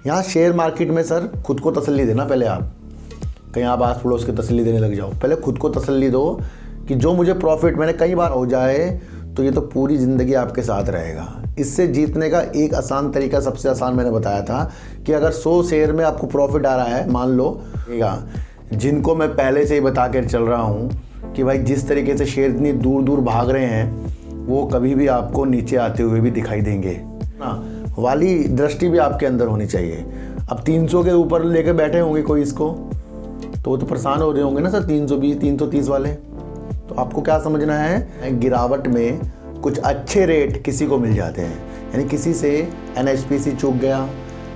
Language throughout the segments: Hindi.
यहाँ शेयर मार्केट में सर खुद को तसल्ली देना। पहले आप कहीं आप आस पड़ोस की तसल्ली देने लग जाओ, पहले खुद को तसल्ली दो कि जो मुझे प्रॉफिट मैंने कई बार हो जाए तो ये तो पूरी ज़िंदगी आपके साथ रहेगा। इससे जीतने का एक आसान तरीका, सबसे आसान मैंने बताया था कि अगर 100 शेयर में आपको प्रॉफिट आ रहा है, मान लो, जिनको मैं पहले से ही बता कर चल रहा हूँ कि भाई जिस तरीके से शेयर इतनी दूर दूर भाग रहे हैं वो कभी भी आपको नीचे आते हुए भी दिखाई देंगे ना, वाली दृष्टि भी आपके अंदर होनी चाहिए। अब 300 के ऊपर लेके बैठे होंगे कोई इसको, तो वो तो परेशान हो रहे होंगे ना सर, 320 330 वाले। तो आपको क्या समझना है, गिरावट में कुछ अच्छे रेट किसी को मिल जाते हैं। यानी किसी से NHPC चूक गया,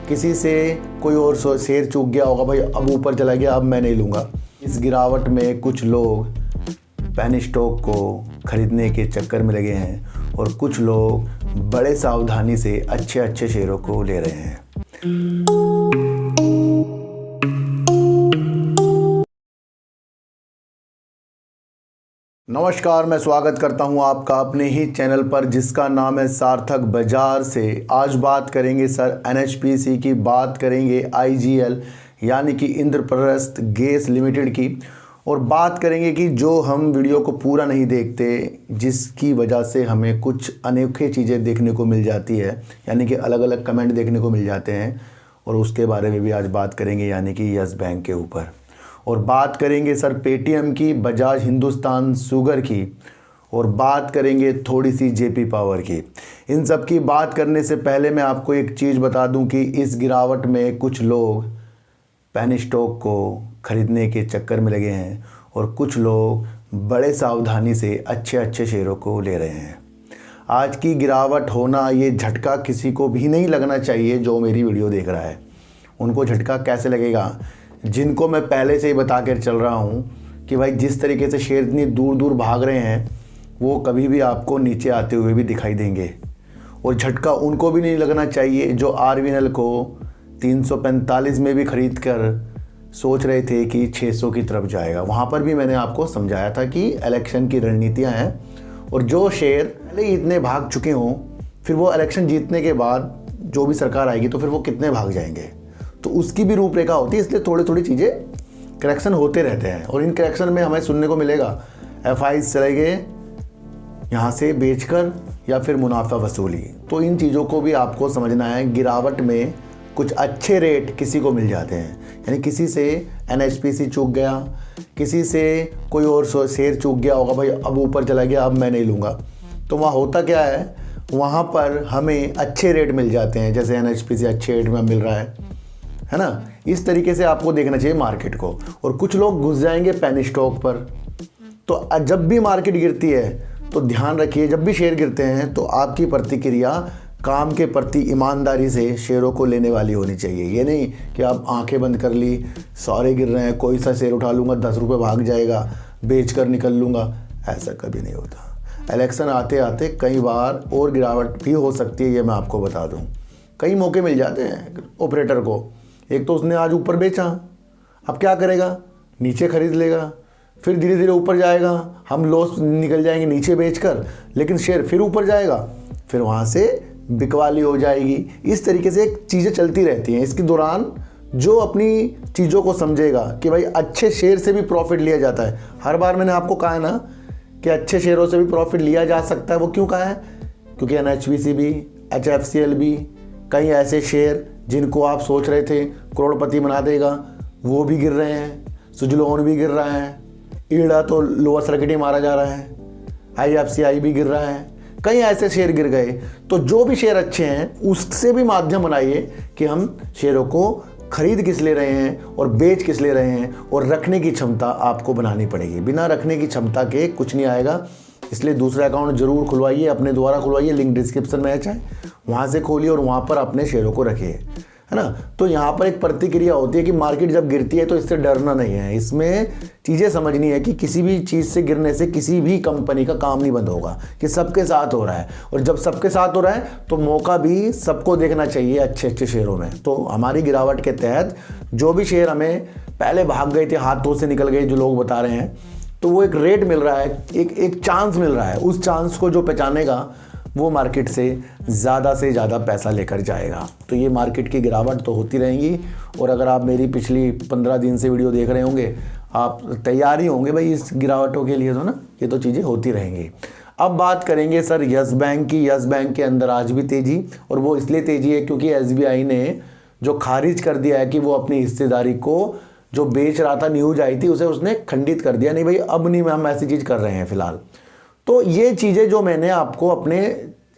किसी से कोई और शेयर चूक गया होगा, भाई अब ऊपर चला गया, अब मैं नहीं लूँगा। इस गिरावट में कुछ लोग पेनी स्टॉक को खरीदने के चक्कर में लगे हैं और कुछ लोग बड़े सावधानी से अच्छे अच्छे शेयरों को ले रहे हैं। नमस्कार, मैं स्वागत करता हूं आपका अपने ही चैनल पर जिसका नाम है सार्थक बाजार से। आज बात करेंगे सर NHPC की, बात करेंगे IGL यानी कि इंद्रप्रस्थ गैस लिमिटेड की, और बात करेंगे कि जो हम वीडियो को पूरा नहीं देखते जिसकी वजह से हमें कुछ अनोखी चीज़ें देखने को मिल जाती है, यानी कि अलग अलग कमेंट देखने को मिल जाते हैं, और उसके बारे में भी आज बात करेंगे, यानी कि यस बैंक के ऊपर। और बात करेंगे सर पेटीएम की, बजाज हिंदुस्तान शुगर की, और बात करेंगे थोड़ी सी JP पावर की। इन सब की बात करने से पहले मैं आपको एक चीज़ बता दूं कि इस गिरावट में कुछ लोग पेनी स्टॉक को खरीदने के चक्कर में लगे हैं और कुछ लोग बड़े सावधानी से अच्छे अच्छे शेयरों को ले रहे हैं। आज की गिरावट होना, ये झटका किसी को भी नहीं लगना चाहिए जो मेरी वीडियो देख रहा है। उनको झटका कैसे लगेगा, जिनको मैं पहले से ही बता कर चल रहा हूँ कि भाई जिस तरीके से शेयर इतनी दूर दूर भाग रहे हैं वो कभी भी आपको नीचे आते हुए भी दिखाई देंगे। और झटका उनको भी नहीं लगना चाहिए जो RVNL को 345 में भी खरीद कर सोच रहे थे कि 600 की तरफ जाएगा। वहाँ पर भी मैंने आपको समझाया था कि इलेक्शन की रणनीतियाँ हैं, और जो शेयर पहले ही इतने भाग चुके हों फिर वो इलेक्शन जीतने के बाद जो भी सरकार आएगी तो फिर वो कितने भाग जाएंगे, तो उसकी भी रूपरेखा होती है। इसलिए थोड़ी थोड़ी चीज़ें करेक्शन होते रहते हैं, और इन करेक्शन में हमें सुनने को मिलेगा FIs चले गए यहाँ से बेचकर या फिर मुनाफा वसूली। तो इन चीज़ों को भी आपको समझना है। गिरावट में कुछ अच्छे रेट किसी को मिल जाते हैं, यानी किसी से NHPC चूक गया, किसी से कोई और शेयर चूक गया होगा, भाई अब ऊपर चला गया, अब मैं नहीं लूँगा। तो वहाँ होता क्या है, वहाँ पर हमें अच्छे रेट मिल जाते हैं, जैसे NHPC अच्छे रेट में मिल रहा है ना। इस तरीके से आपको देखना चाहिए मार्केट को। और कुछ लोग घुस जाएंगे पेनी स्टॉक पर। तो जब भी मार्केट गिरती है तो ध्यान रखिए, जब भी शेयर गिरते हैं तो आपकी प्रतिक्रिया काम के प्रति ईमानदारी से शेयरों को लेने वाली होनी चाहिए। ये नहीं कि आप आंखें बंद कर ली, सारे गिर रहे हैं, कोई सा शेयर उठा लूँगा, 10 रुपये भाग जाएगा, बेच कर निकल लूँगा। ऐसा कभी नहीं होता। इलेक्शन आते आते कई बार और गिरावट भी हो सकती है, ये मैं आपको बता दूँ। कई मौके मिल जाते हैं ऑपरेटर को। एक तो उसने आज ऊपर बेचा, अब क्या करेगा, नीचे खरीद लेगा, फिर धीरे धीरे ऊपर जाएगा, हम लॉस निकल जाएंगे नीचे बेचकर, लेकिन शेयर फिर ऊपर जाएगा, फिर वहाँ से बिकवाली हो जाएगी। इस तरीके से चीज़ें चलती रहती हैं। इसके दौरान जो अपनी चीज़ों को समझेगा कि भाई अच्छे शेयर से भी प्रॉफिट लिया जाता है। हर बार मैंने आपको कहा है ना कि अच्छे शेयरों से भी प्रॉफिट लिया जा सकता है। वो क्यों कहा है, क्योंकि NHPC भी, HFCL भी, कई ऐसे शेयर जिनको आप सोच रहे थे करोड़पति बना देगा वो भी गिर रहे हैं। सुजलोन भी गिर रहा है, ईड़ा तो लोअर सर्किट ही मारा जा रहा है, IFCI भी गिर रहा है, कई ऐसे शेयर गिर गए। तो जो भी शेयर अच्छे हैं उससे भी माध्यम बनाइए कि हम शेयरों को खरीद किस ले रहे हैं और बेच किस ले रहे हैं, और रखने की क्षमता आपको बनानी पड़ेगी। बिना रखने की क्षमता के कुछ नहीं आएगा। इसलिए दूसरा अकाउंट जरूर खुलवाइए, अपने द्वारा खुलवाइए, लिंक डिस्क्रिप्शन में है, चाहे वहाँ से खोलिए और वहाँ पर अपने शेयरों को रखिए, है ना। तो यहाँ पर एक प्रतिक्रिया होती है कि मार्केट जब गिरती है तो इससे डरना नहीं है। इसमें चीज़ें समझनी है कि किसी भी चीज़ से गिरने से किसी भी कंपनी का काम नहीं बंद होगा, कि सबके साथ हो रहा है। और जब सबके साथ हो रहा है तो मौका भी सबको देखना चाहिए अच्छे अच्छे शेयरों में। तो हमारी गिरावट के तहत जो भी शेयर हमें पहले भाग गए थे, हाथों से निकल गए, जो लोग बता रहे हैं, तो वो एक रेट मिल रहा है, एक चांस मिल रहा है। उस चांस को जो पहचानेगा वो मार्केट से ज़्यादा पैसा लेकर जाएगा। तो ये मार्केट की गिरावट तो होती रहेंगी। और अगर आप मेरी पिछली 15 दिन से वीडियो देख रहे होंगे, आप तैयार ही होंगे भाई इस गिरावटों के लिए, तो ना ये तो चीज़ें होती रहेंगी। अब बात करेंगे सर यस बैंक की। यस बैंक के अंदर आज भी तेज़ी, और वो इसलिए तेज़ी है क्योंकि SBI ने जो खारिज कर दिया है कि वो अपनी हिस्सेदारी को जो बेच रहा था, न्यूज आई थी, उसे उसने खंडित कर दिया। नहीं भाई, अब नहीं हम ऐसी चीज़ कर रहे हैं फ़िलहाल। तो ये चीज़ें जो मैंने आपको अपने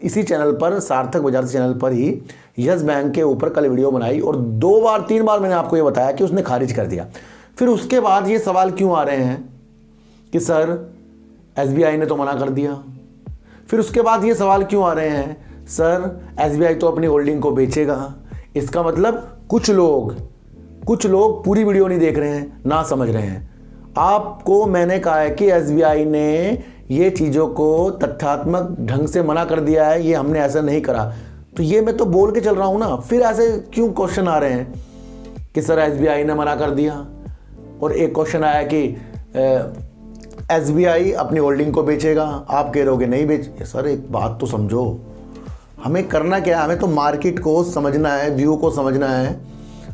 इसी चैनल पर, सार्थक बाजार चैनल पर ही यस बैंक के ऊपर कल वीडियो बनाई, और 3 बार मैंने आपको ये बताया कि उसने खारिज कर दिया। फिर उसके बाद ये सवाल क्यों आ रहे हैं कि सर SBI ने तो मना कर दिया। फिर उसके बाद ये सवाल क्यों आ रहे हैं, सर SBI तो अपनी होल्डिंग को बेचेगा। इसका मतलब कुछ लोग पूरी वीडियो नहीं देख रहे हैं, ना समझ रहे हैं। आपको मैंने कहा है कि SBI ने ये चीज़ों को तथ्यात्मक ढंग से मना कर दिया है, ये हमने ऐसा नहीं करा। तो ये मैं तो बोल के चल रहा हूँ ना, फिर ऐसे क्यों क्वेश्चन आ रहे हैं कि सर SBI ने मना कर दिया। और एक क्वेश्चन आया कि SBI अपनी होल्डिंग को बेचेगा, आप कह रहोगे नहीं बेच। सर एक बात तो समझो, हमें करना क्या है, हमें तो मार्केट को समझना है, व्यू को समझना है।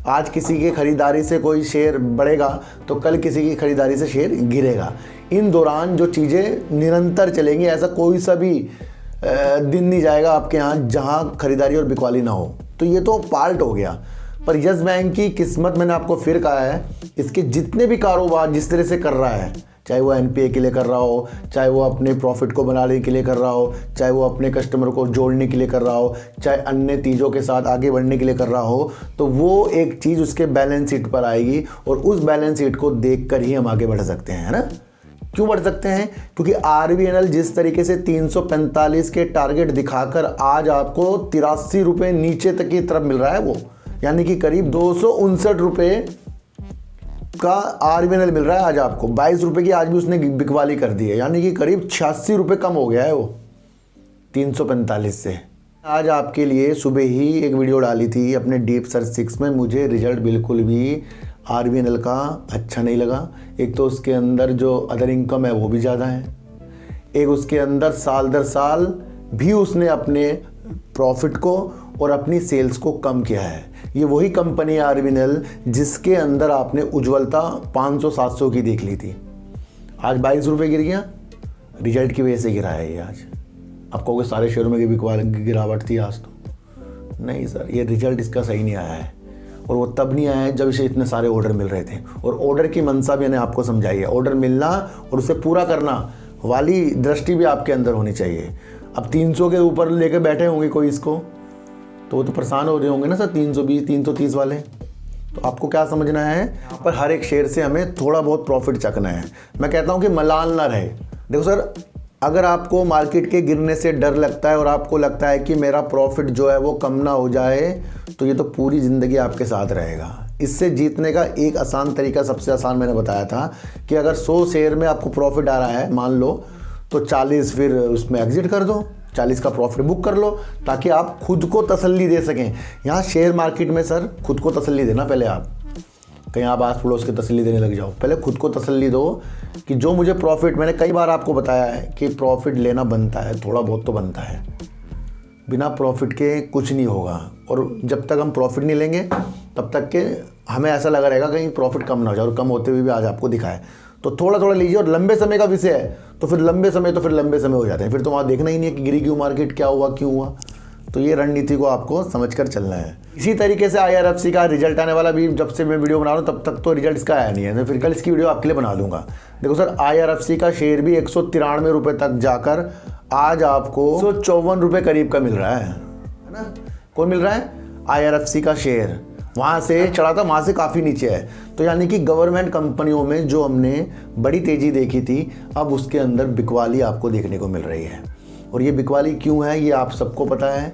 आज किसी की खरीदारी से कोई शेयर बढ़ेगा तो कल किसी की खरीदारी से शेयर गिरेगा। इन दौरान जो चीज़ें निरंतर चलेंगी, ऐसा कोई सा भी दिन नहीं जाएगा आपके यहाँ जहाँ खरीदारी और बिकवाली ना हो। तो ये तो पार्ट हो गया। पर यस बैंक की किस्मत, मैंने आपको फिर कहा है, इसके जितने भी कारोबार जिस तरह से कर रहा है, चाहे वो NPA के लिए कर रहा हो, चाहे वो अपने प्रॉफिट को बनाने के लिए कर रहा हो, चाहे वो अपने कस्टमर को जोड़ने के लिए कर रहा हो, चाहे अन्य चीज़ों के साथ आगे बढ़ने के लिए कर रहा हो, तो वो एक चीज़ उसके बैलेंस शीट पर आएगी, और उस बैलेंस शीट को देखकर ही हम आगे बढ़ सकते हैं, है ना। क्यों बढ़ सकते हैं? क्योंकि RVNL जिस तरीके से 345 के टारगेट दिखाकर आज आपको 83 रुपये नीचे तक की तरफ मिल रहा है, वो यानी कि करीब 259 रुपये का RVNL मिल रहा है आज आपको। 22 रुपये की आज भी उसने बिकवाली कर दी है, यानी कि करीब 86 रुपये कम हो गया है वो 345 से। आज आपके लिए सुबह ही एक वीडियो डाली थी अपने डीप सर्च 6 में, मुझे रिजल्ट बिल्कुल भी RVNL का अच्छा नहीं लगा। एक तो उसके अंदर जो अदर इनकम है वो भी ज़्यादा है, एक उसके अंदर साल दर साल भी उसने अपने प्रॉफिट को और अपनी सेल्स को कम किया है। ये वही कंपनी है RVNL जिसके अंदर आपने उज्ज्वलता 500-700 की देख ली थी, आज 22 रुपये गिर गया। रिजल्ट की वजह से गिरा है ये आज। आप कहोगे सारे शेयरों में गिरावट थी आज, तो नहीं सर, ये रिजल्ट इसका सही नहीं आया है। और वो तब नहीं आया है जब इसे इतने सारे ऑर्डर मिल रहे थे, और ऑर्डर की मंशा भी मैंने आपको समझाई है। ऑर्डर मिलना और उसे पूरा करना वाली दृष्टि भी आपके अंदर होनी चाहिए। अब 300 के ऊपर लेके बैठे होंगे कोई इसको, तो वो तो परेशान हो रहे होंगे ना सर, 320 330 वाले। तो आपको क्या समझना है, यहाँ पर हर एक शेयर से हमें थोड़ा बहुत प्रॉफिट चखना है। मैं कहता हूँ कि मलाल ना रहे। देखो सर, अगर आपको मार्केट के गिरने से डर लगता है और आपको लगता है कि मेरा प्रॉफिट जो है वो कम ना हो जाए, तो ये तो पूरी ज़िंदगी आपके साथ रहेगा। इससे जीतने का एक आसान तरीका, सबसे आसान मैंने बताया था कि अगर 100 शेयर में आपको प्रॉफिट आ रहा है मान लो, तो 40 फिर उसमें एग्जिट कर दो, 40 का प्रॉफिट बुक कर लो, ताकि आप खुद को तसल्ली दे सकें। यहाँ शेयर मार्केट में सर खुद को तसल्ली देना, पहले आप कहीं आप आस पड़ोस के तसल्ली देने लग जाओ, पहले खुद को तसल्ली दो कि जो मुझे प्रॉफिट, मैंने कई बार आपको बताया है कि प्रॉफिट लेना बनता है, थोड़ा बहुत तो बनता है, बिना प्रॉफिट के कुछ नहीं होगा। और जब तक हम प्रॉफिट नहीं लेंगे तब तक के हमें ऐसा लगा रहेगा कहीं प्रॉफिट कम ना हो जाए, और कम होते हुए भी आज आपको दिखाए। तो थोड़ा थोड़ा लीजिए, और लंबे समय का विषय है तो फिर लंबे समय हो जाते हैं, फिर तो वहाँ देखना ही नहीं है कि गिरी क्यों मार्केट, क्या हुआ क्यों हुआ। तो ये रणनीति को आपको समझकर चलना है। इसी तरीके से IRFC का रिजल्ट आने वाला भी, जब से मैं वीडियो बना रहा हूँ तब तक तो रिजल्ट इसका आया नहीं है, मैं फिर कल इसकी वीडियो आपके लिए बना दूंगा। देखो सर, IRFC का शेयर भी 193 रुपये तक जाकर आज आपको 154 रुपये करीब का मिल रहा है ना। कौन मिल रहा है? IRFC का शेयर वहाँ से चढ़ा था, वहाँ से काफ़ी नीचे है। तो यानी कि गवर्नमेंट कंपनियों में जो हमने बड़ी तेज़ी देखी थी, अब उसके अंदर बिकवाली आपको देखने को मिल रही है। और ये बिकवाली क्यों है ये आप सबको पता है,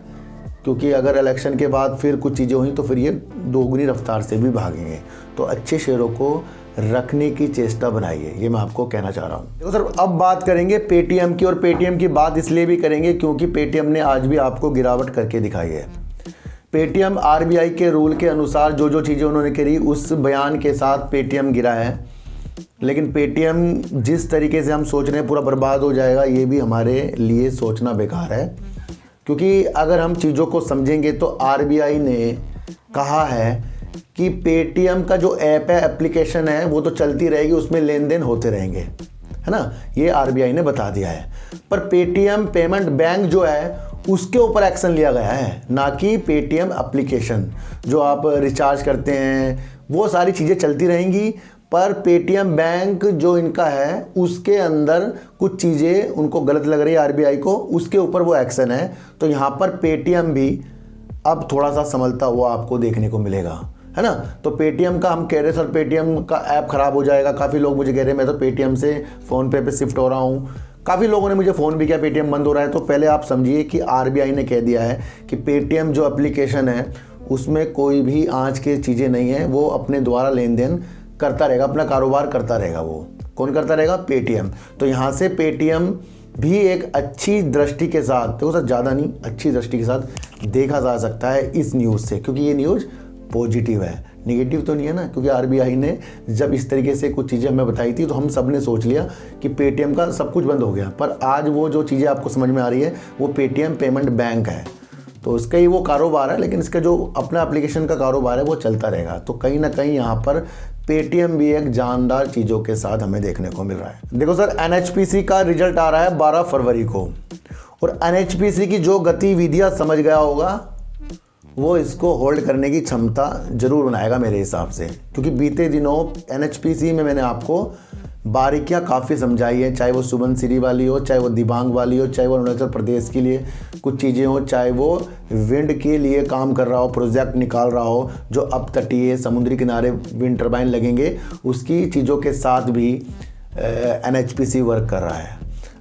क्योंकि अगर इलेक्शन के बाद फिर कुछ चीज़ें हुई तो फिर ये दोगुनी रफ्तार से भी भागेंगे। तो अच्छे शेयरों को रखने की चेष्टा बनाइए, ये मैं आपको कहना चाह रहा हूँ। देखो सर, अब बात करेंगे पेटीएम की, और पेटीएम की बात इसलिए भी करेंगे क्योंकि पेटीएम ने आज भी आपको गिरावट करके दिखाई है। पेटीएम RBI के रूल के अनुसार जो चीज़ें उन्होंने करी उस बयान के साथ पेटीएम गिरा है, लेकिन पेटीएम जिस तरीके से हम सोच रहे हैं पूरा बर्बाद हो जाएगा, ये भी हमारे लिए सोचना बेकार है। क्योंकि अगर हम चीज़ों को समझेंगे तो आरबीआई ने कहा है कि पेटीएम का जो ऐप है, एप्लीकेशन है, वो तो चलती रहेगी, उसमें लेन देन होते रहेंगे, है ना, ये आरबीआई ने बता दिया है। पर पेटीएम पेमेंट बैंक जो है उसके ऊपर एक्शन लिया गया है, ना कि पेटीएम एप्लीकेशन। जो आप रिचार्ज करते हैं वो सारी चीज़ें चलती रहेंगी, पर पेटीएम बैंक जो इनका है उसके अंदर कुछ चीज़ें उनको गलत लग रही है आरबीआई को, उसके ऊपर वो एक्शन है। तो यहाँ पर पेटीएम भी अब थोड़ा सा संभलता हुआ आपको देखने को मिलेगा, है ना। तो पेटीएम का हम कह रहे सर पेटीएम का ऐप ख़राब हो जाएगा, काफ़ी लोग मुझे कह रहे हैं मैं तो पेटीएम से फ़ोनपे पे शिफ्ट हो रहा हूँ। काफ़ी लोगों ने मुझे फ़ोन भी किया पेटीएम बंद हो रहा है। तो पहले आप समझिए कि आरबीआई ने कह दिया है कि पेटीएम जो एप्लीकेशन है उसमें कोई भी आँच की चीज़ें नहीं है, वो अपने द्वारा लेन देन करता रहेगा, अपना कारोबार करता रहेगा। वो कौन करता रहेगा? पेटीएम। तो यहाँ से पेटीएम भी एक अच्छी दृष्टि के साथ, देखो सर ज़्यादा नहीं, अच्छी दृष्टि के साथ देखा जा सकता है इस न्यूज़ से, क्योंकि ये न्यूज़ पॉजिटिव है, नेगेटिव तो नहीं है ना। क्योंकि आरबीआई ने जब इस तरीके से कुछ चीज़ें हमें बताई थी तो हम सब ने सोच लिया कि पेटीएम का सब कुछ बंद हो गया, पर आज वो जो चीज़ें आपको समझ में आ रही है वो पेटीएम पेमेंट बैंक है, तो इसका ही वो कारोबार है, लेकिन इसका जो अपना एप्लीकेशन का कारोबार है वो चलता रहेगा। तो कहीं ना कहीं यहाँ पर पेटीएम भी एक जानदार चीज़ों के साथ हमें देखने को मिल रहा है। देखो सर, एनएचपीसी का रिजल्ट आ रहा है 12 फरवरी को, और एनएचपीसी की जो गतिविधियाँ समझ गया होगा वो इसको होल्ड करने की क्षमता जरूर बनाएगा मेरे हिसाब से, क्योंकि बीते दिनों एनएचपीसी में मैंने आपको बारीकियां काफ़ी समझाई है, चाहे वो सुबनसिरी वाली हो, चाहे वो दिबांग वाली हो, चाहे वो अरुणाचल प्रदेश के लिए कुछ चीज़ें हो, चाहे वो विंड के लिए काम कर रहा हो, प्रोजेक्ट निकाल रहा हो, जो अब तटीय समुद्री किनारे विंड टर्बाइन लगेंगे, उसकी चीज़ों के साथ भी एनएचपीसी वर्क कर रहा है।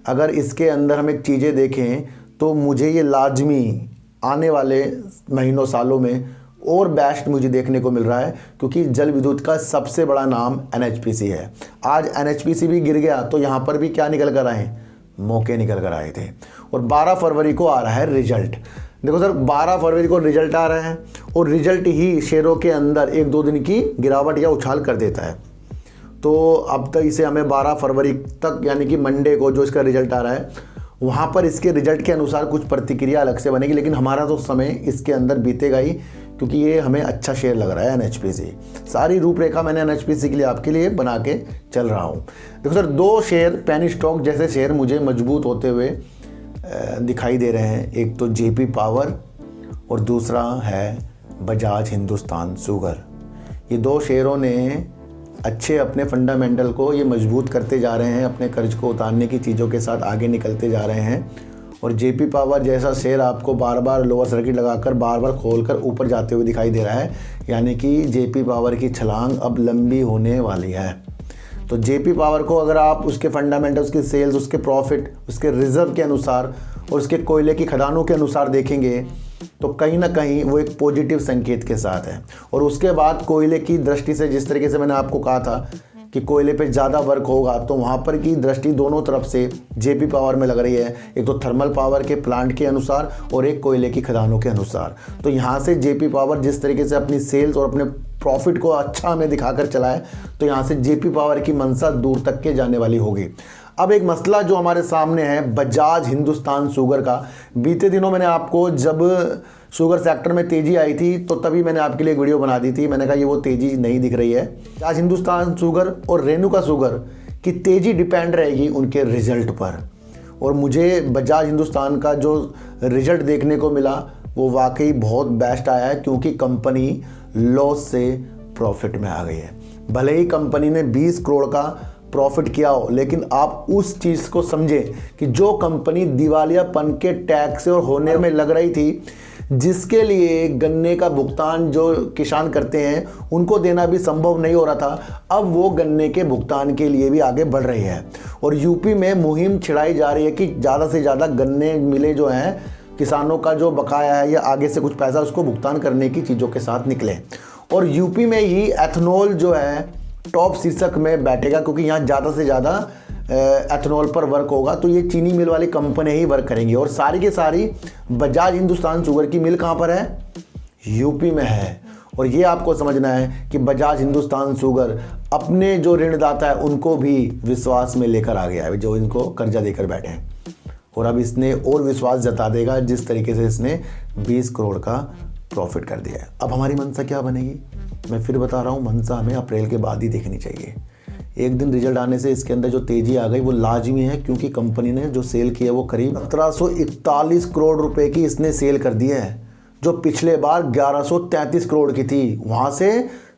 अगर इसके अंदर हम एक चीज़ें देखें तो मुझे ये लाजमी आने वाले महीनों सालों में और बेस्ट मुझे देखने को मिल रहा है, क्योंकि जल विद्युत का सबसे बड़ा नाम एनएचपीसी है। आज एनएचपीसी भी गिर गया तो यहाँ पर भी क्या निकल कर आए? मौके निकल कर आए थे। और 12 फरवरी को आ रहा है रिजल्ट। देखो सर, 12 फरवरी को रिजल्ट आ रहा है और रिजल्ट ही शेयरों के अंदर 1-2 दिन की गिरावट या उछाल कर देता है। तो अब तक इसे हमें 12 फरवरी तक, यानी कि मंडे को जो इसका रिजल्ट आ रहा है, वहाँ पर इसके रिजल्ट के अनुसार कुछ प्रतिक्रिया अलग से बनेगी, लेकिन हमारा तो समय इसके अंदर बीतेगा ही, क्योंकि ये हमें अच्छा शेयर लग रहा है एनएचपीसी। सारी रूपरेखा मैंने एनएचपीसी के लिए आपके लिए बना के चल रहा हूँ। देखो सर, 2 शेयर पेनी स्टॉक जैसे शेयर मुझे मजबूत होते हुए दिखाई दे रहे हैं। एक तो जेपी पावर और दूसरा है बजाज हिंदुस्तान शुगर। ये 2 शेयरों ने अच्छे अपने फंडामेंटल को ये मजबूत करते जा रहे हैं, अपने कर्ज को उतारने की चीज़ों के साथ आगे निकलते जा रहे हैं। और जेपी पावर जैसा शेयर आपको बार बार लोअर सर्किट लगाकर बार बार खोलकर ऊपर जाते हुए दिखाई दे रहा है, यानी कि जेपी पावर की छलांग अब लंबी होने वाली है। तो जेपी पावर को अगर आप उसके फंडामेंटल, उसकी सेल्स, उसके प्रॉफिट, उसके रिजर्व के अनुसार और उसके कोयले की खदानों के अनुसार देखेंगे तो कहीं ना कहीं वो एक पॉजिटिव संकेत के साथ है। और उसके बाद कोयले की दृष्टि से, जिस तरीके से मैंने आपको कहा था कि कोयले पे ज़्यादा वर्क होगा, तो वहाँ पर की दृष्टि दोनों तरफ से जेपी पावर में लग रही है, एक तो थर्मल पावर के प्लांट के अनुसार और एक कोयले की खदानों के अनुसार। तो यहाँ से जेपी पावर जिस तरीके से अपनी सेल्स और अपने प्रॉफिट को अच्छा हमें दिखाकर चला है, तो यहाँ से जेपी पावर की मंशा दूर तक के जाने वाली होगी। अब एक मसला जो हमारे सामने है बजाज हिंदुस्तान शुगर का। बीते दिनों मैंने आपको, जब शुगर सेक्टर में तेज़ी आई थी तो तभी मैंने आपके लिए एक वीडियो बना दी थी। मैंने कहा ये वो तेज़ी नहीं दिख रही है। बजाज हिंदुस्तान शुगर और रेणुका शुगर की तेज़ी डिपेंड रहेगी उनके रिजल्ट पर। और मुझे बजाज हिंदुस्तान का जो रिजल्ट देखने को मिला वो वाकई बहुत बेस्ट आया है, क्योंकि कंपनी लॉस से प्रॉफिट में आ गई है। भले ही कंपनी ने 20 करोड़ का प्रॉफिट किया हो, लेकिन आप उस चीज़ को समझें कि जो कंपनी दिवालियापन के टैक्स और होने में लग रही थी, जिसके लिए गन्ने का भुगतान जो किसान करते हैं उनको देना भी संभव नहीं हो रहा था, अब वो गन्ने के भुगतान के लिए भी आगे बढ़ रही है। और यूपी में मुहिम छिड़ाई जा रही है कि ज़्यादा से ज़्यादा गन्ने मिले जो हैं, किसानों का जो बकाया है या आगे से कुछ पैसा उसको भुगतान करने की चीज़ों के साथ निकले। और यूपी में ही एथनॉल जो है टॉप शीर्षक में बैठेगा, क्योंकि यहाँ ज़्यादा से ज़्यादा एथनॉल पर वर्क होगा। तो ये चीनी मिल वाली कंपनी ही वर्क करेंगी। और सारी की सारी बजाज हिंदुस्तान शुगर की मिल कहाँ पर है? यूपी में है। और ये आपको समझना है कि बजाज हिंदुस्तान शुगर अपने जो ऋणदाता है उनको भी विश्वास में लेकर आ गया है, जो इनको कर्जा देकर बैठे हैं। और अब इसने और विश्वास जता देगा जिस तरीके से इसने 20 करोड़ का प्रॉफिट कर दिया है। अब हमारी मंशा क्या बनेगी, मैं फिर बता रहा हूँ, मंशा हमें अप्रैल के बाद ही देखनी चाहिए। एक दिन रिजल्ट आने से इसके अंदर जो तेजी आ गई वो लाजमी है, क्योंकि कंपनी ने जो सेल किया वो करीब 1741 करोड़ रुपए की इसने सेल कर दी है, जो पिछले बार 1133 करोड़ की थी, वहाँ से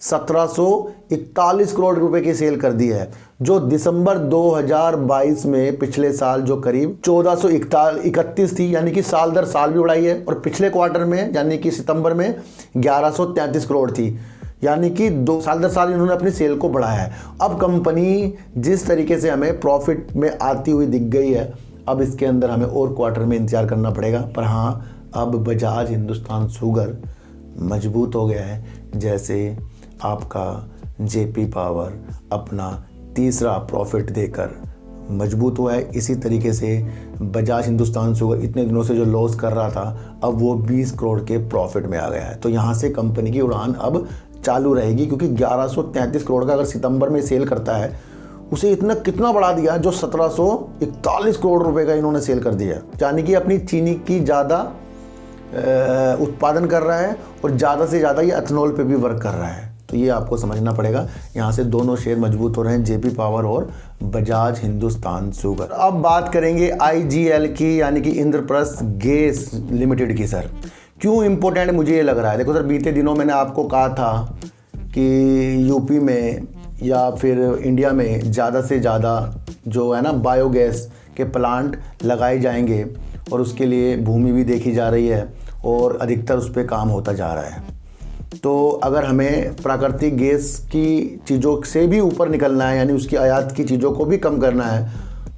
1741 करोड़ रुपए की सेल कर दी है, जो दिसंबर 2022 में पिछले साल जो करीब 1431 थी, यानी कि साल दर साल भी बढ़ाई है। और पिछले क्वार्टर में यानी कि सितंबर में 1133 करोड़ थी, यानी कि 2 साल दर साल इन्होंने अपनी सेल को बढ़ाया है। अब कंपनी जिस तरीके से हमें प्रॉफिट में आती हुई दिख गई है, अब इसके अंदर हमें और क्वार्टर में इंतजार करना पड़ेगा। पर हाँ, अब बजाज हिंदुस्तान शुगर मजबूत हो गया है, जैसे आपका जेपी पावर अपना तीसरा प्रॉफिट देकर मजबूत हुआ है, इसी तरीके से बजाज हिंदुस्तान शुगर इतने दिनों से जो लॉस कर रहा था, अब वो 20 करोड़ के प्रॉफिट में आ गया है। तो यहाँ से कंपनी की उड़ान अब चालू रहेगी, क्योंकि 1133 करोड़ का अगर सितंबर में सेल करता है, उसे इतना कितना बढ़ा दिया, जो 1741 करोड़ रुपए का इन्होंने सेल कर दिया, यानी कि अपनी चीनी की ज़्यादा उत्पादन कर रहा है और ज़्यादा से ज़्यादा ये एथेनॉल पे भी वर्क कर रहा है। तो ये आपको समझना पड़ेगा। यहाँ से दोनों शेयर मजबूत हो रहे हैं, जेपी पावर और बजाज हिंदुस्तान शुगर। अब बात करेंगे आईजीएल की, यानी कि इंद्रप्रस्थ गैस लिमिटेड की। सर क्यों इम्पोर्टेंट मुझे ये लग रहा है, देखो सर, बीते दिनों मैंने आपको कहा था कि यूपी में या फिर इंडिया में ज़्यादा से ज़्यादा जो है ना बायोगैस के प्लांट लगाए जाएंगे, और उसके लिए भूमि भी देखी जा रही है और अधिकतर उस पर काम होता जा रहा है। तो अगर हमें प्राकृतिक गैस की चीज़ों से भी ऊपर निकलना है, यानी उसकी आयात की चीज़ों को भी कम करना है,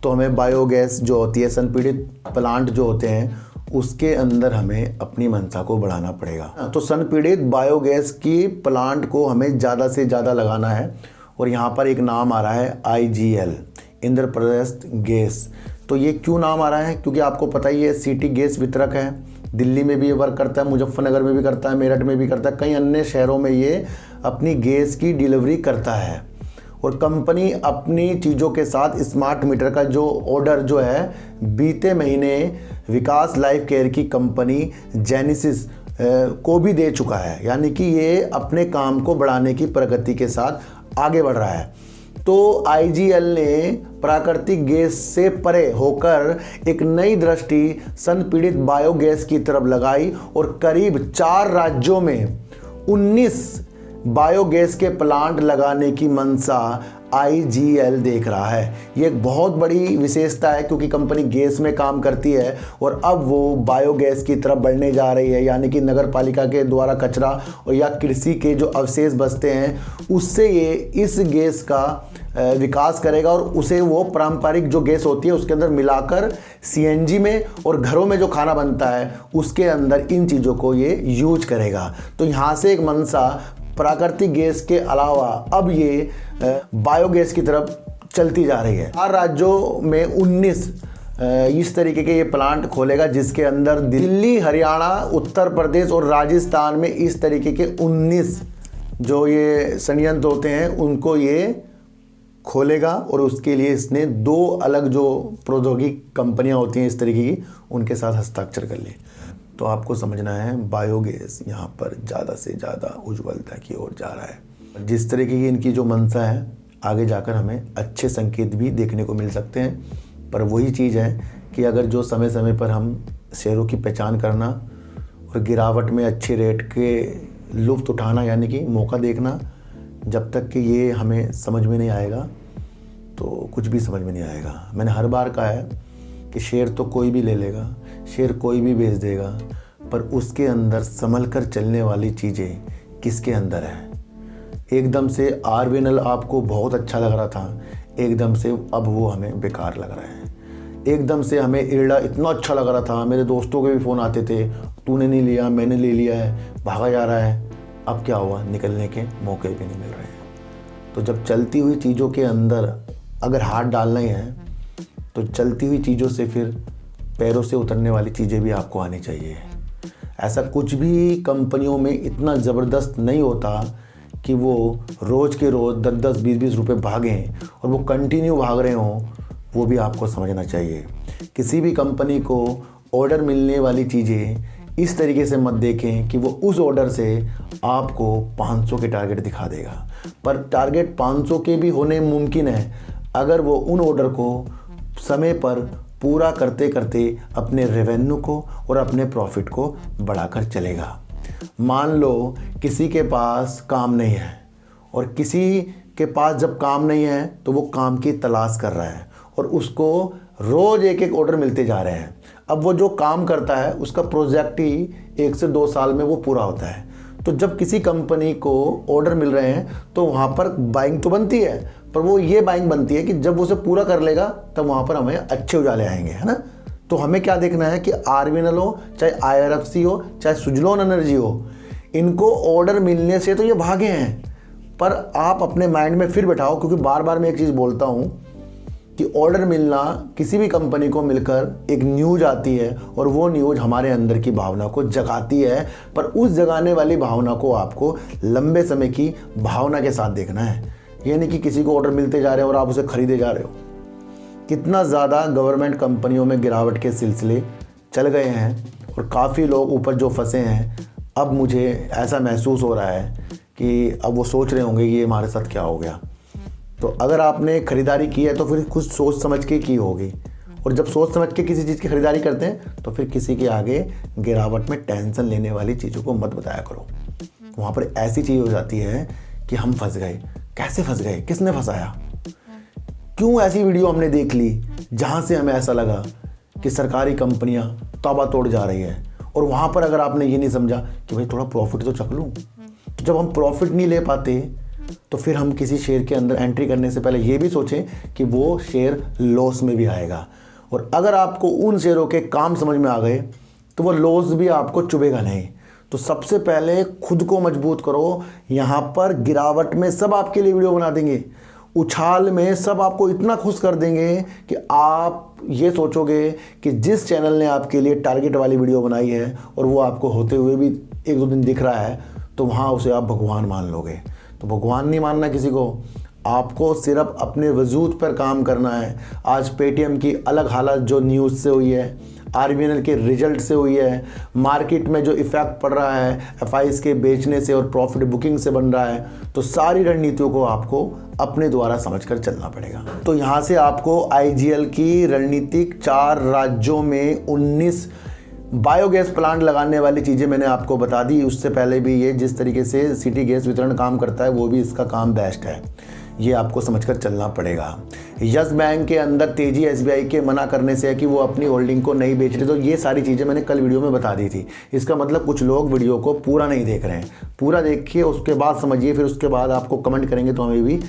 तो हमें बायोगैस जो होती है, संपीड़ित प्लांट जो होते हैं, उसके अंदर हमें अपनी मंशा को बढ़ाना पड़ेगा। तो संपीड़ित बायोगैस की प्लांट को हमें ज़्यादा से ज़्यादा लगाना है, और यहाँ पर एक नाम आ रहा है आईजीएल, इंद्रप्रस्थ गैस। तो ये क्यों नाम आ रहा है, क्योंकि आपको पता ही है सिटी गैस वितरक है, दिल्ली में भी ये वर्क करता है, मुजफ्फरनगर में भी करता है, मेरठ में भी करता है, कई अन्य शहरों में ये अपनी गैस की डिलीवरी करता है। और कंपनी अपनी चीज़ों के साथ स्मार्ट मीटर का जो ऑर्डर जो है बीते महीने विकास लाइफ केयर की कंपनी जेनेसिस को भी दे चुका है, यानी कि ये अपने काम को बढ़ाने की प्रगति के साथ आगे बढ़ रहा है। तो आईजीएल ने प्राकृतिक गैस से परे होकर एक नई दृष्टि संपीड़ित बायोगैस की तरफ लगाई, और करीब 4 राज्यों में 19 बायोगैस के प्लांट लगाने की मंशा आईजीएल देख रहा है। ये एक बहुत बड़ी विशेषता है, क्योंकि कंपनी गैस में काम करती है और अब वो बायोगैस की तरफ बढ़ने जा रही है, यानी कि नगर पालिका के द्वारा कचरा और या कृषि के जो अवशेष बचते हैं, उससे ये इस गैस का विकास करेगा, और उसे वो पारंपरिक जो गैस होती है उसके अंदर मिलाकर सीएनजी में और घरों में जो खाना बनता है उसके अंदर इन चीज़ों को ये यूज करेगा। तो यहाँ से एक मंशा प्राकृतिक गैस के अलावा अब ये बायोगैस की तरफ चलती जा रही है। 4 राज्यों में 19 इस तरीके के ये प्लांट खोलेगा, जिसके अंदर दिल्ली, हरियाणा, उत्तर प्रदेश और राजस्थान में इस तरीके के 19 जो ये संयंत्र होते हैं उनको ये खोलेगा। और उसके लिए इसने 2 अलग जो प्रौद्योगिकी कंपनियां होती हैं इस तरीके की, उनके साथ हस्ताक्षर कर लिए। तो आपको समझना है बायोगैस यहाँ पर ज़्यादा से ज़्यादा उज्ज्वलता की ओर जा रहा है। जिस तरीके की इनकी जो मंशा है, आगे जाकर हमें अच्छे संकेत भी देखने को मिल सकते हैं। पर वही चीज़ है कि अगर जो समय समय पर हम शेयरों की पहचान करना और गिरावट में अच्छे रेट के लुत्फ़ उठाना, यानी कि मौका देखना, जब तक कि ये हमें समझ में नहीं आएगा तो कुछ भी समझ में नहीं आएगा। मैंने हर बार कहा है कि शेयर तो कोई भी ले लेगा, शेयर कोई भी बेच देगा, पर उसके अंदर संभल कर चलने वाली चीज़ें किसके अंदर है। एकदम से आरवीएनएल आपको बहुत अच्छा लग रहा था, एकदम से अब वो हमें बेकार लग रहा है। एकदम से हमें इरडा इतना अच्छा लग रहा था, मेरे दोस्तों के भी फ़ोन आते थे, तूने नहीं लिया, मैंने ले लिया है, भागा जा रहा है। अब क्या हुआ, निकलने के मौके भी नहीं मिल रहे हैं। तो जब चलती हुई चीज़ों के अंदर अगर हाथ डालना ही है, तो चलती हुई चीज़ों से फिर पैरों से उतरने वाली चीज़ें भी आपको आनी चाहिए। ऐसा कुछ भी कंपनियों में इतना ज़बरदस्त नहीं होता कि वो रोज़ के रोज़ 10-10, 20-20 रुपये भागें और वो कंटिन्यू भाग रहे हों, वो भी आपको समझना चाहिए। किसी भी कंपनी को ऑर्डर मिलने वाली चीज़ें इस तरीके से मत देखें कि वो उस ऑर्डर से आपको 500 के टारगेट दिखा देगा, पर टारगेट 500 के भी होने मुमकिन है अगर वो उन ऑर्डर को समय पर पूरा करते करते अपने रेवेन्यू को और अपने प्रॉफिट को बढ़ाकर चलेगा। मान लो किसी के पास काम नहीं है और किसी के पास जब काम नहीं है तो वो काम की तलाश कर रहा है और उसको रोज़ एक एक ऑर्डर मिलते जा रहे हैं। अब वो जो काम करता है उसका प्रोजेक्ट ही 1 से 2 साल में वो पूरा होता है। तो जब किसी कंपनी को ऑर्डर मिल रहे हैं तो वहाँ पर बाइंग तो बनती है, पर वो ये बाइंग बनती है कि जब वो उसे पूरा कर लेगा तब वहाँ पर हमें अच्छे उजाले आएंगे, है ना। तो हमें क्या देखना है कि आरबीएनएल हो, चाहे आईआरएफसी हो, चाहे सुजलॉन एनर्जी हो, इनको ऑर्डर मिलने से तो ये भागे हैं, पर आप अपने माइंड में फिर बैठाओ, क्योंकि बार बार मैं एक चीज़ बोलता हूँ कि ऑर्डर मिलना किसी भी कंपनी को मिलकर एक न्यूज़ आती है और वो न्यूज़ हमारे अंदर की भावना को जगाती है, पर उस जगाने वाली भावना को आपको लंबे समय की भावना के साथ देखना है। ये नहीं कि किसी को ऑर्डर मिलते जा रहे हैं और आप उसे खरीदे जा रहे हो। कितना ज़्यादा गवर्नमेंट कंपनियों में गिरावट के सिलसिले चल गए हैं और काफ़ी लोग ऊपर जो फंसे हैं, अब मुझे ऐसा महसूस हो रहा है कि अब वो सोच रहे होंगे कि ये हमारे साथ क्या हो गया। तो अगर आपने ख़रीदारी की है तो फिर कुछ सोच समझ के की होगी, और जब सोच समझ के किसी चीज़ की ख़रीदारी करते हैं तो फिर किसी के आगे गिरावट में टेंशन लेने वाली चीज़ों को मत बताया करो। वहाँ पर ऐसी चीज़ हो जाती है कि हम फंस गए। कैसे फंस गए, किसने फंसाया, क्यों ऐसी वीडियो हमने देख ली जहाँ से हमें ऐसा लगा कि सरकारी कंपनियाँ तौबा तोड़ जा रही है, और वहाँ पर अगर आपने ये नहीं समझा कि भाई थोड़ा प्रॉफिट तो चख लूँ, तो जब हम प्रॉफिट नहीं ले पाते तो फिर हम किसी शेयर के अंदर एंट्री करने से पहले ये भी सोचें कि वो शेयर लॉस में भी आएगा, और अगर आपको उन शेयरों के काम समझ में आ गए तो वो लॉस भी आपको चुभेगा नहीं। तो सबसे पहले खुद को मजबूत करो। यहाँ पर गिरावट में सब आपके लिए वीडियो बना देंगे, उछाल में सब आपको इतना खुश कर देंगे कि आप ये सोचोगे कि जिस चैनल ने आपके लिए टारगेट वाली वीडियो बनाई है और वो आपको होते हुए भी 1-2 दिन दिख रहा है, तो वहाँ उसे आप भगवान मान लोगे। तो भगवान नहीं मानना किसी को, आपको सिर्फ अपने वजूद पर काम करना है। आज पेटीएम की अलग हालत जो न्यूज़ से हुई है, आरबीएनएल के रिजल्ट से हुई है, मार्केट में जो इफ़ेक्ट पड़ रहा है एफआईज के बेचने से और प्रॉफिट बुकिंग से बन रहा है, तो सारी रणनीतियों को आपको अपने द्वारा समझकर चलना पड़ेगा। तो यहाँ से आपको आईजीएल की रणनीतिक 4 राज्यों में 19 बायोगैस प्लांट लगाने वाली चीज़ें मैंने आपको बता दी। उससे पहले भी ये जिस तरीके से सिटी गैस वितरण काम करता है वो भी इसका काम बेस्ट है, ये आपको समझकर चलना पड़ेगा। यस बैंक के अंदर तेजी एसबीआई के मना करने से है कि वो अपनी होल्डिंग को नहीं बेच रहे, तो ये सारी चीज़ें मैंने कल वीडियो में बता दी थी। इसका मतलब कुछ लोग वीडियो को पूरा नहीं देख रहे हैं, पूरा देखिए उसके बाद समझिए, फिर उसके बाद आपको कमेंट करेंगे तो हमें भी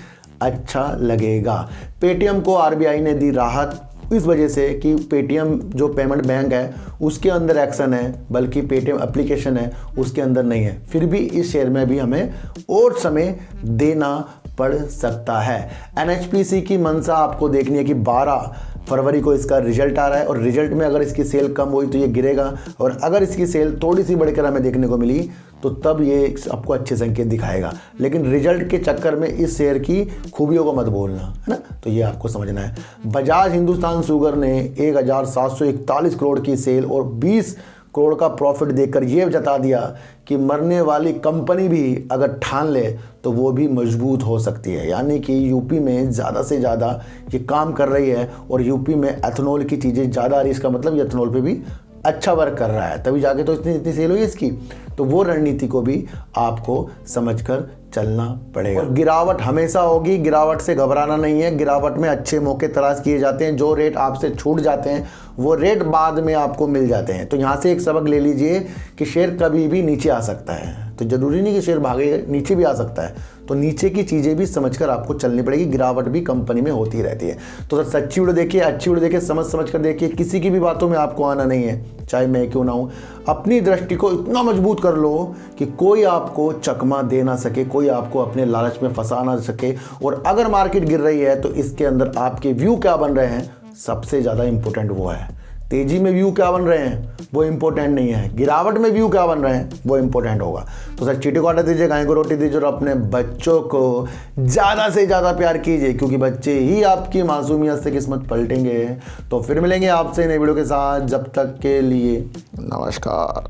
अच्छा लगेगा। पेटीएम को आरबीआई ने दी राहत इस वजह से कि पेटीएम जो पेमेंट बैंक है उसके अंदर एक्शन है, बल्कि पेटीएम एप्लीकेशन है उसके अंदर नहीं है। फिर भी इस शेयर में भी हमें और समय देना पड़ सकता है। एनएचपीसी की मंशा आपको देखनी है कि 12 फरवरी को इसका रिजल्ट आ रहा है, और रिजल्ट में अगर इसकी सेल कम हुई तो ये गिरेगा, और अगर इसकी सेल थोड़ी सी बढ़कर हमें देखने को मिली तो तब ये आपको अच्छे संकेत दिखाएगा। लेकिन रिजल्ट के चक्कर में इस शेयर की खूबियों को मत बोलना, है ना, तो ये आपको समझना है। बजाज हिंदुस्तान शुगर ने 1741 करोड़ की सेल और 20 करोड़ का प्रॉफिट देकर ये जता दिया कि मरने वाली कंपनी भी अगर ठान ले तो वो भी मजबूत हो सकती है। यानी कि यूपी में ज़्यादा से ज़्यादा ये काम कर रही है, और यूपी में एथनॉल की चीज़ें ज़्यादा आ रही है, इसका मतलब ये एथनॉल पे भी अच्छा वर्क कर रहा है, तभी जाके तो इतनी सेल हुई इसकी। तो वो रणनीति को भी आपको समझकर चलना पड़ेगा। और गिरावट हमेशा होगी, गिरावट से घबराना नहीं है। गिरावट में अच्छे मौके तलाश किए जाते हैं, जो रेट आपसे छूट जाते हैं वो रेट बाद में आपको मिल जाते हैं। तो यहाँ से एक सबक ले लीजिए कि शेयर कभी भी नीचे आ सकता है, तो ज़रूरी नहीं कि शेयर भागे, नीचे भी आ सकता है। तो नीचे की चीज़ें भी समझकर आपको चलनी पड़ेगी। गिरावट भी कंपनी में होती रहती है। तो सर सच्ची वीडियो देखिए, अच्छी वीडियो देखिए, समझ कर देखिए, किसी की भी बातों में आपको आना नहीं है, चाहे मैं क्यों ना हूँ। अपनी दृष्टि को इतना मजबूत कर लो कि कोई आपको चकमा दे ना सके, कोई आपको अपने लालच में फंसा ना सके। और अगर मार्केट गिर रही है तो इसके अंदर आपके व्यू क्या बन रहे हैं, सबसे ज़्यादा इंपॉर्टेंट वो है। तेजी में व्यू क्या बन रहे हैं वो इंपॉर्टेंट नहीं है, गिरावट में व्यू क्या बन रहे हैं वो इंपॉर्टेंट होगा। तो सर चीटी को आटा दीजिए, गाय को रोटी दीजिए और अपने बच्चों को ज़्यादा से ज़्यादा प्यार कीजिए, क्योंकि बच्चे ही आपकी मासूमियत से किस्मत पलटेंगे। तो फिर मिलेंगे आपसे नई वीडियो के साथ, जब तक के लिए नमस्कार।